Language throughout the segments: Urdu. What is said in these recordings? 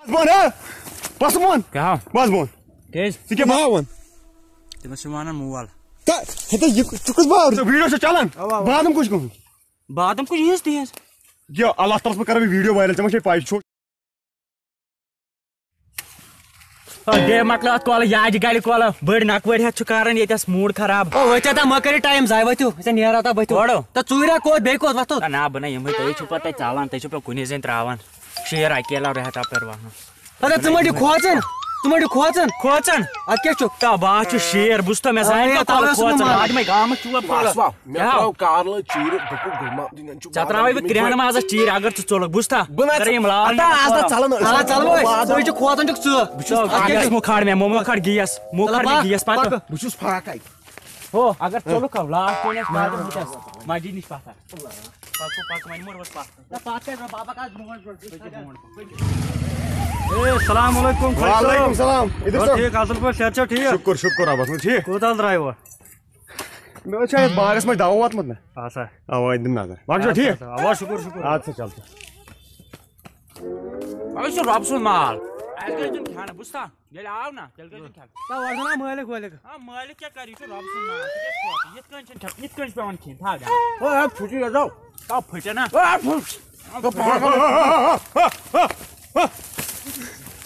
بس بون کیا بس بون کیٛازِ ژٕ کیٛاہ باوان تٔمِس چھِ وَنان مول ژٕ کُس باو ویٖڈیو چھا چلان بادم کُس گوٚمُت بادم کُس یِہٕنٛز تِہٕنٛز یہ اللہ تعالیٰ بہٕ کرٕ ویٖڈیو وایرل ژےٚ ما چھے پاے چھو دے مۄکلٲو اَتھ کۄلہٕ یاجہِ گَلہِ کۄلہٕ بٔڑۍ نَکوٲرۍ ہٮ۪تھ چھُ کران ییٚتٮ۪س موٗڈ خراب ؤتھِو تا مہ کٔرِو ٹایم ضایہِ ؤتھِو أسۍ نیرو تا بٔتھِو اورٕ تا ژوٗریا کوٚت بیٚیہِ کوٚت وۄتھو نہ بہٕ نہ یِمٕے تُہۍ چھِو پتہٕ تَتہِ ژلان تُہۍ چھِو پتہٕ کُنی زٔنۍ ترٛاوان شیر اکیلا رہتا پرواہ اَدٕ ژٕ مٔنڈِو کھوژان ژٕ مٔنڈِو کھوژان کھوژان اَدٕ کیٛاہ چھُ تا بہٕ چھُ شیر بہٕ چھُس تو مےٚ زانہِ کھوژان آدمے گامٕکۍ چوب ژےٚ ترٛاوَے بہٕ کرٛہنہٕ مازس چیٖرۍ اگر ژٕ ژوٚلُکھ بوٗزتھا کرے یِم لال ژَلو أسۍ ژٕ چھُ کھوژان چھُکھ ژٕ بہٕ چھُس مُکھاڑ مےٚ مُکھاڑ گیس مُکھاڑ مےٚ گیس پتہٕ بہٕ چھُس فاقے ہو اگر ژوٚلُکھ لاسٹ مسجد نِش پتھر پک وۄنۍ مُروس السلام علیکم وعلیکم السلام ٹھیٖک اصل پٲٹھۍ صحت چھا ٹھیٖک شُکُر شُکُر رۄبس کُن ٹھیٖک کوٗتاہ درٛایوٕ مےٚ چھا یتھ باغس منٛز دوا ووتمُت نا آسا اوا دِم نظر باقٕے چھا ٹھیٖک اوا شُکُر شُکُر اَدٕ سا چل أسۍ چھِ رۄبہٕ سُنٛد مال اَسہِ گژھِ دیُن کھٮ۪نہٕ بوٗزتھا ییٚلہِ آو نا تیٚلہِ گژھِ دیُن کھٮ۪نہٕ مٲلِک وٲلِک مٲلِک کیٛاہ کَرِ یہِ چھُ رۄبہٕ سُنٛد مال یِتھ کٔنۍ چھِنہٕ کھٮ۪ن یِتھ کٔنۍ چھِ پیٚوان کھیٚنۍ تھاو پھٕٹہِ تاو پھٕٹہِ نا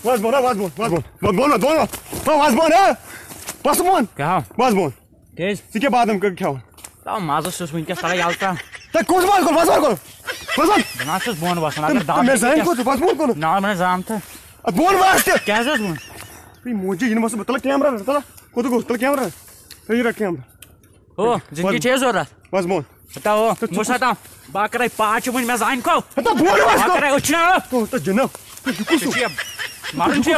بس بون بس بون بس بون بون بون بس بون بس بون کیٛاہ بس بون کیٛازِ ژٕ کیٛاہ بادم کھٮ۪وان تاو مازس چھُس وٕنکٮ۪س تَلان یَلہٕ تام تۄہہِ کُس ماز کوٚر بس بون کوٚر بس بون بہٕ نہ چھُس بۄن وسان اگر دب مےٚ زانہِ کوٚر بس بون کوٚر نا مےٚ زانتہٕ بون واس تہِ کیٛازِ حظ ووٚن موجی یِنہٕ بس بہٕ تُلہٕ کیمرا تُلہٕ کوٚت گوٚو تُلہٕ کیمرا تُہۍ رکھ کیمرا ہو زندگی چھے ضوٚرتھ بس بون ہتا ہو مُسا تام بہٕ کرے پاچہِ وٕنۍ مےٚ زانہِ کو ہتا بون واس بہٕ کرے أچھناو تہٕ جِناب یہِ کُس مرُن چھُ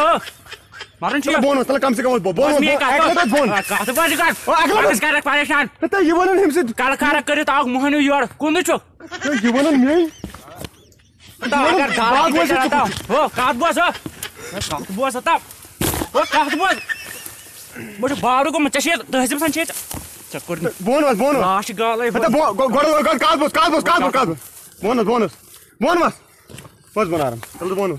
مرُن چھُ بون تلہٕ کم سے کم بون بون کتھ پٲٹھۍ کر کرکھ پریشان ہتا یہِ ونان أمۍ سۭتۍ کلہٕ کھارکھ کٔرِتھ آوُکھ مٔہنیوٗ یورٕ کُنہٕ چھُکھ یہِ ونان میٛٲنۍ اگر ہو کتھ بوز کتھ بوز ہتا ہو کتھ بوز بہٕ چھُس باورٕ گوٚمُت ژےٚ چھے تہذیٖب سان چھے ژےٚ کوٚر بون واس بون لاش گالے ہتا گۄڈٕ کتھ بوز کتھ بوز کتھ بوز کتھ بوز بون بون بون واس بس بون آرام تلہٕ بون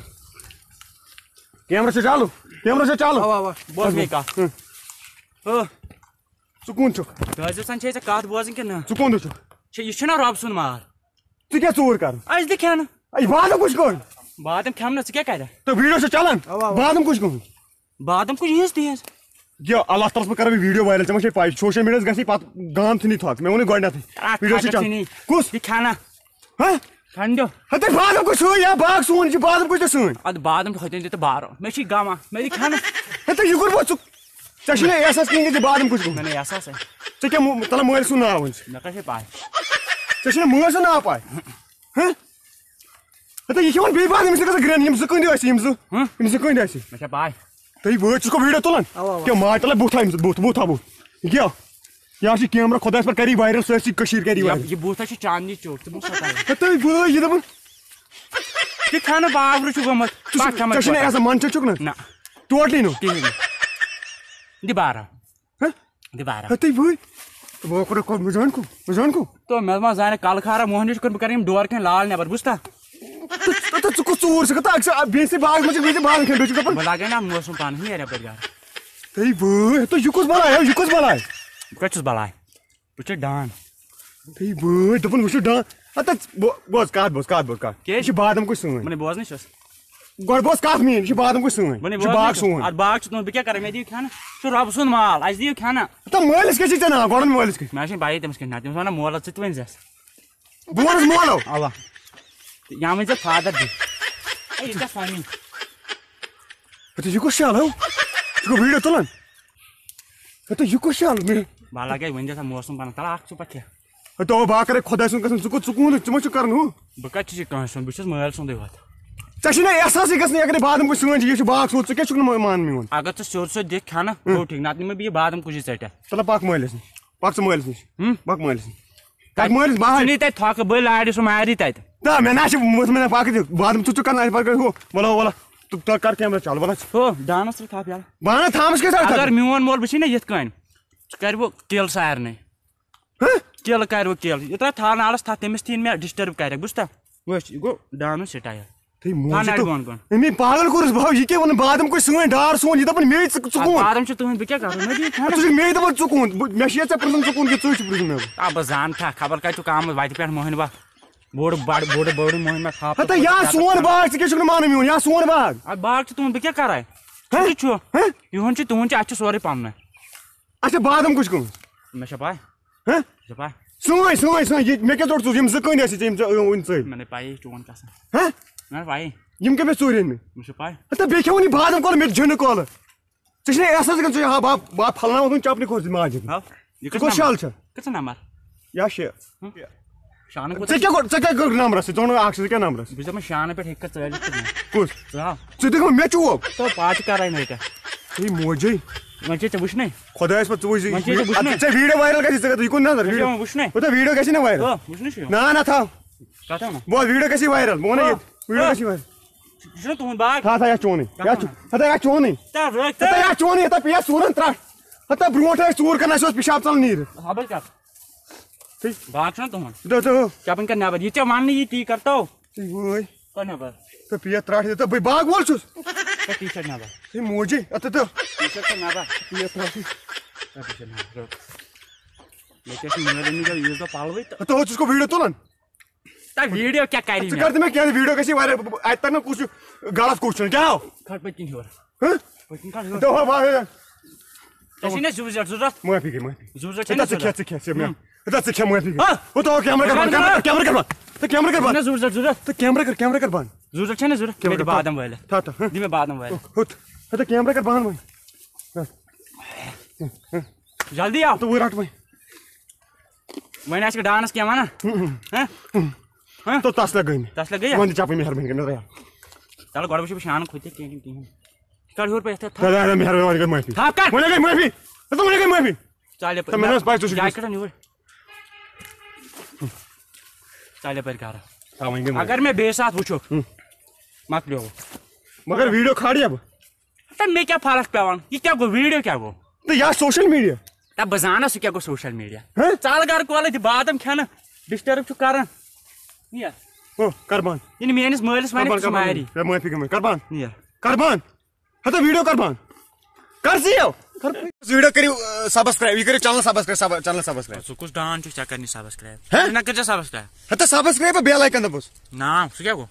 کیمرا چھا چالو کیمرا چھا چالو بوز مےٚ کتھ ہو ژٕ کُن چھُکھ تہذیٖب سان چھے ژےٚ کتھ بوزٕنۍ کِنہٕ نہ ژٕ کوٚنٛدُے چھُکھ یہِ چھُنہ رۄبہٕ سُنٛد مال ژٕ کیٛاہ ژوٗر کران اَسہِ دِ کھٮ۪نہٕ اے بادم کُس کوٚر بادم کھٮ۪مہٕ نہٕ ژٕ کیٛاہ کرکھ تہٕ ویٖڈیو چھا چلان بادم کُس گوٚمُت بادم کُس یِہٕنٛز تِہٕنٛز یہ اللہ تعالیٰ بہٕ کرٕ ویٖڈیو وایرل ژےٚ ما چھے پاے سوشل میٖڈیاہس گژھِ پتہٕ گام ژھٕنی تھوٚکھ مےٚ ووٚنُے گۄڈٕنیتھٕے ویٖڈیو چھُ چلان کُس یہِ کھٮ۪نا ہا کھٮ۪ن دِو ہتا بادم کُس سٲنۍ یا باغ سون چھِ بادم کُس چھِ سٲنۍ ادٕ بادم چھُ ہوٚتٮ۪ن دِتہٕ بارو مےٚ چھِ غما مےٚ دِ کھٮ۪نہٕ ہتا یہِ کوٚر ژٕ ژےٚ چھُنہ احساس کِہیٖنۍ کہِ بادم کُس گوٚمُت مےٚ نہٕ احساسے ژےٚ کیٛاہ تلہٕ مٲلۍ سُنٛد ناو ؤنۍ مےٚ کتھ چھے پاے ژےٚ چھُنہ مٲلۍ سُنٛد ناو پاے ہا ہتا یہِ کھٮ۪وان بیٚیہِ بادم أمِس گژھان گرٛین یِم زٕ کٔنٛدۍ ٲسۍ یِم زٕ کٔنٛدۍ ٲسۍ مےٚ چھےٚ پاے تُہۍ وٲتۍ ژٕ گوٚو ویٖڈیو تُلان کیٛاہ ماے تلے بُتھ أمِس بُتھ ہاو بُتھ یہِ کیٛاہ یہِ حظ چھُ کیمرا خۄدایَس پٮ۪ٹھ کری وایرل سٲرسٕے کٔشیٖر کری وایرل یہِ بوٗتھ چھُ چاندنی چوک ژٕ مہٕ سَتاو ہتا بٲے یہِ دپان یہِ کھٮ۪نہٕ باورٕ چھُ گوٚمُت ژےٚ چھُنہ احساس منٛدچھا چھُکھ نہ ٹوٹلی نہٕ کِہیٖنۍ نہٕ دِ بارہ دِ بارہ ہتے بٲے بہٕ کوٚر مےٚ زٲنۍ کو تو مےٚ ما زانہِ کلہٕ کھارا موہنیوٗ چھُ بہٕ کرٕ یِم ڈور کھٮ۪ن لال نیبر بوٗزتھا ژٕ کُس ژوٗر چھُکھ تہٕ بیٚیہِ سٕے باغس منٛز چھُکھ بیٚیہِ بادم کھٮ۪ن بیٚیہِ چھُکھ دپان بہٕ لاگے نا موسم پانہٕ نیرِ یپٲرۍ گرٕ ہے بٲے ہتا یہِ کُس بلاے یہِ کُس بلاے بہٕ کتہِ چھُس بلاے بہٕ چھُس ڈان ہے بٲے دپان وٕچھِو ڈان ہتا بوز کتھ یہِ چھِ بادم کُس سٲنۍ وۄنۍ بوزنٕے چھُس گۄڈٕ بوز کتھ میٛٲنۍ یہِ چھِ بادم کُس سٲنۍ یہِ چھُ باغ سون اتھ باغ چھُ تُہُنٛد بہٕ کیٛاہ کرٕ مےٚ دِیِو کھٮ۪نہٕ یہِ چھُ رۄبہٕ سُنٛد مال اَسہِ دِیِو کھٮ۪نہٕ ہتا مٲلِس کیٛاہ چھِ ژےٚ ناو گۄڈٕ مٲلِس کیٛاہ مےٚ چھنہٕ پایی تٔمِس کیٛاہ ناو تٔمِس وَنان مولس ژٕ تہِ ؤنۍ زٮ۪س بہٕ وَنس مولو اوا یا ؤنۍ زِ فادر دِ یہِ چھا فنی ہتا یہِ کُس شال ہو ژٕ گوٚو ویٖڈیو تُلان ہتا یہِ کُس شال بہٕ لاگے ؤنۍ زِ موسم پنُن تَلہٕ اکھ ژٕ پتہٕ کھےٚ ہتا بہٕ کرے خۄداے سُنٛد قسم ژٕ کُن ژٕ ما چھُکھ کران ہُہ بہٕ کتہِ چھُس یہِ کٲنٛسہِ سُنٛد بہٕ چھُس مٲلۍ سُنٛدٕے ہوت ژےٚ چھُنہ احساسٕے گژھنٕے اگرے بادم کُس سٲنۍ چھِ یہِ چھُ باغ سون ژٕ کیٛاہ چھُکھ نہٕ مان میون اگر ژٕ سیوٚد سیوٚد دِکھ کھٮ۪نہٕ گوٚو ٹھیٖک نتہٕ نِمہٕ بہٕ یہِ بادم کُجی ژٔٹِتھ تلہٕ پکھ مٲلِس نِش پکھ ژٕ مٲلِس نِش پکھ مٲلِس نِش پکھ مٲلِس بہٕ ژٕ نی تتہِ تھۄکہٕ بٔلۍ لاڑِ سُہ ماری تتہِ نہ مےٚ نہ چھِ مےٚ پکھ بادم ژٕ کران اَسہِ پتہٕ ہُہ وَلہ ژٕ کر کیمرا چل وَلہ ہو ڈانس ترٛٲو تھپھ یَلہٕ بہٕ اَنہٕ تھامَس کیٛاہ اگر میون مول وٕچھی نا یِتھ کٔنۍ ژٕ کرِ بہٕ کِل سارنٕے کِل کرِ بہٕ کِل یہِ ترٛاو تھل نالس تھپھ تٔمِس تہِ یِن مےٚ ڈِسٹٔرب کرکھ بوٗزتھا وٕچھ یہِ گوٚو ڈانُن سٹایل امی پاگل کورس بہو یہ کیا ون بادم کوئی سن ڈار سون یہ دپن مے ژکون بادم چھ تہند بہ کیا کرو ژٕ مے دپن ژکون مے چھ ژے پرزن ژکون کہ ژٕ چھ پرزن مے بہ زان تھا خبر کتہ کام وتہ پہ موہن با بوڑ موہن با تھاپ ہتا یا سون باغ ژٕ کیٛاہ چھُکھ نہٕ مانان میون یا سون باغ باغ چھ تہند بہ کیا کرے یہن چھ تہند چھ اچھا سورے پنن اچھا بادم کچھ کم مے چھ پاے پاے سوئے یہ مے کیا ژوٚٹ یم زٕ کٔنۍ ٲسۍ ژےٚ یم ژےٚ ؤنۍ ژٔلۍ میں نے پائی چون کسان ہاں میں نے پائی یم کیٛاہ مےٚ ژوٗرِ أنۍ مے چھ پاے ہتا بیٚیہِ کھیوٚن یہِ بادم کۄل مےٚ جِنہٕ کۄلہٕ ژےٚ چھُنہ احساس گژھان ژٕ ہا با پھلناوُن تُہُنٛد چپنہِ کھوٚت ماجہِ یہ کۄس شال چھےٚ کتھ نمبر یا شےٚ شان ژےٚ کیٛاہ کوٚرُکھ نمبرس ژٕ ژٕ اکھ ژٕ کیٛاہ نمبرس بہٕ چھُس شان پہ ہیٚکہِ ژٲلِتھ کُس ژٕ ژٕ دِکھ مےٚ چوب تو پاچ کرے نہ ہے موجے وۄنۍ چھے ژےٚ وٕچھنٕے خۄدایس پتہٕ ژٕ وٕچھ وۄنۍ چھے ژےٚ وٕچھنٕے ژےٚ ویٖڈیو وایرل گژھِ ژٕ یہِ کُن نظر وۄنۍ وٕچھنٕے ویٖڈیو گژھِ نا وایرل وٕچھنٕے چھُ نہ تھاو کتھ ونان بہٕ ویٖڈیو گژھِ وایرل بہٕ ونہٕ ییٚتہِ ویٖڈیو گژھِ وایرل یہِ چھُنہ تُہُنٛد باغ ہتا یا چونٕے ہتا یا چونٕے ہتا یا چونٕے ہتا پیٚیہِ ژوٗرن ترٛٹھ ہتا برونٛٹھ ٲسۍ ژوٗر کران اَسہِ اوس پِشاب ژلان نیٖرِتھ خبر کتھ باغ چھُنہ تُہُنٛد تہٕ چپن کر نٮ۪بر یہِ ژےٚ وننہٕ یہِ تی کرتو وٲے کر نٮ۪بر تہٕ پیٚیہِ ترٛٹھ تہٕ بہٕ باغ وول چھُس کر ٹی شرٹ نٮ۪بر ہے موجے تہٕ ٹی شرٹ کر نٮ۪بر پیٚیہِ ترٛٹھ مےٚ کیٛاہ چھُ مٲلۍ عیٖذ دۄہ پلوٕے تہٕ ہتا ہو ژٕ چھُکھ ویٖڈیو تُلان تۄہہِ ویٖڈیو کیٛاہ کرِ ژٕ کر تہٕ مےٚ کیٚنٛہہ ویٖڈیو گژھِ واریاہ اَتہِ تر نہٕ کُس چھُ غلط کُس چھُنہٕ کیٛاہ ہو کھٹ پٔتۍ کِنۍ ہیوٚر ہہ پٔتۍ کِنۍ کھٹ ہیوٚر دۄہ ژےٚ چھُے نا زُو زیٹ ضوٚرتھ معٲفی گٔے معٲفی زُو زیٹ چھے نا ژٕ کھےٚ ضوٚرتھ ژٕ کھےٚ ژٕ مےٚ ژٕ کھےٚ معٲفی گٔے ہو تو کیمرا کر بند کیمرا کر بند تہٕ کیمرا کر بند زُو زیٹ ضوٚرتھ تہٕ کیمرا کر بند زُو زیٹ چھے نا ضوٚرتھ مےٚ دِ بادم وٲلِتھ تھا تھا دِ مےٚ بادم وٲلِتھ ہُتھ ہتا کیمرا کر بند وۄنۍ جلدی آو تہٕ وۄنۍ رٹ وۄنۍ وۄنۍ آسہِ ڈانس کینٛہہ ونان تو تس لگٲے مےٚ تس لگے وۄنۍ دِ چپٕنۍ مہربٲنی کٔرِتھ ریا چلو گۄڈٕ وٕچھِ بہٕ شانہٕ کھوٚتہِ کینٛہہ کِنہٕ کِہیٖنۍ کر ہیوٚر پٮ۪ٹھ مہربٲنی وۄنۍ گٔے معٲفی تھاپ کر وۄنۍ گٔے معٲفی ہتا وۄنۍ گٔے معٲفی ژالہِ تہٕ مےٚ ٲس پاے ژٕ چھُکھ جاے کڑان یور ژالہِ یپٲرۍ کر ہا وۄنۍ گٔے معٲفی اگر مےٚ بیٚیہِ ساتہٕ وٕچھُکھ مۄکلیو مگر ویٖڈیو کھاڑیا بہٕ تہٕ مےٚ کیٛاہ فرق پیٚوان یہِ کیٛاہ گوٚو ویٖڈیو کیٛاہ گوٚو تہٕ یا سوشل میٖڈیا تا بہٕ زانس سُہ کیٛاہ گوٚو سوشل میٖڈیا ہہ ژل گر کولہٕ دِ بادم کھٮ۪نہٕ ڈسٹٔرب چھُ کران نیر ہو کر بند یہِ نہٕ میٲنِس مٲلِس وَنہِ ژٕ ماری معٲفی گٔے کر بند نیر کر بند ہتا ویٖڈیو کر بند کر ژٕ یو ویٖڈیو کٔرِو سبسکرایب یہِ کٔرِو چنل سبسکرایب ژٕ کُس ڈان چھُ ژےٚ کرنی سبسکرایب نہ کٔرۍ زِ سبسکرایب ہتا سبسکرایب بیل آیکن دبوس نا سُہ کیٛاہ گوٚو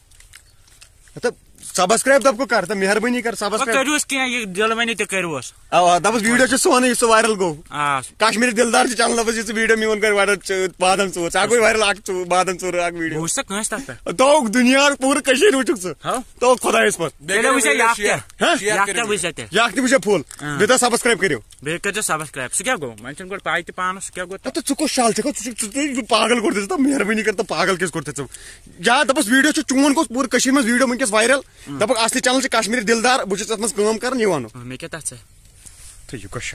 ہتا سبسکرایب دب کر تہٕ مہربٲنی کر وۄنۍ سبسکرایب کٔرۍوُس کینٛہہ یہِ دِل وَنہِ تہِ کٔرۍوُس اوا دپس ویٖڈیو چھُ سونٕے یُس وایرل گوٚو آ کشمیٖری دلدار چھُ چنل دپس یہِ ژٕ ویٖڈیو میون کر وایرل بادم ژوٗر ژٕ گوٚو وایرل اکھ بادم ژوٗر اکھ بہٕ ویٖڈیو وٕچھ سا کٲنٛسہِ تتھ پٮ۪ٹھ تو دُنیا پوٗرٕ کٔشیٖر وٕچھُکھ ژٕ تو خۄدایس پتہٕ تیٚلہِ وٕچھ یہِ کیٛاہ وٕچھ تیٚلہِ یہِ اکھ تہِ وٕچھو فُل بیٚیہِ دپ سبسکرایب کٔرِو بیٚیہِ کٔرۍ زِ سبسکرایب سُہ کیٛاہ گوٚو وۄنۍ چھُنہٕ گۄڈٕ پاے تہِ پانس سُہ کیٛاہ گوٚو تہٕ ژٕ کُس شال ژٕ پاگل کوٚر ژٕ مہربٲنی کر تہٕ پاگل کیٛازِ کوٚر ژٕ یا دپس ویٖڈیو چھُ چون گوٚژھ پوٗرٕ کٔشیٖرِ منٛز ویٖڈیو وٕنکیٚس وایرل دپکھ اصلی چنل چھِ کشمیٖری دلدار بہٕ چھُس اتھ منٛز کٲم کران یہِ ونو مےٚ کیٛاہ تتھ سۭتۍ تہٕ یہِ کۄس شال